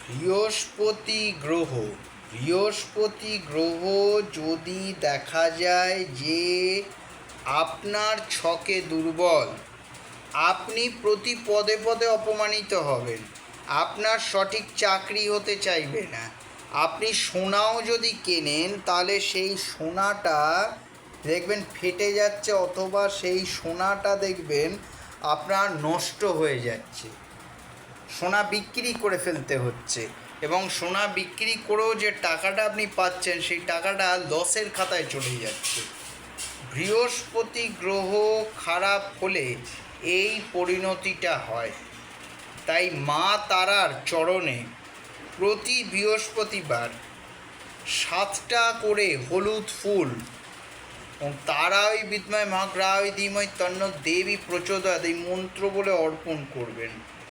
বৃহস্পতি গ্রহ যদি দেখা যায় যে আপনার ছকে দুর্বল, আপনি প্রতি পদে পদে অপমানিত হবেন, আপনার সঠিক চাকরি হতে চাইবে না। আপনি সোনাও যদি কেনেন তাহলে সেই সোনাটা দেখবেন ফেটে যাচ্ছে, অথবা সেই সোনাটা দেখবেন আপনার নষ্ট হয়ে যাচ্ছে, সোনা বিক্রি করে ফেলতে হচ্ছে, এবং সোনা বিক্রি করেও যে টাকাটা আপনি পাচ্ছেন সেই টাকাটা লসের খাতায় চলে যাচ্ছে। বৃহস্পতি গ্রহ খারাপ হলে এই পরিণতিটা হয়। তাই মা তারার চরণে প্রতি বৃহস্পতিবার 7টা করে হলুদ ফুল তারাই বিদ্ময় মহাগ্রহায় ধীমহি তন্নো দেবী প্রচোদয়াৎ এই মন্ত্র বলে অর্পণ করবেন।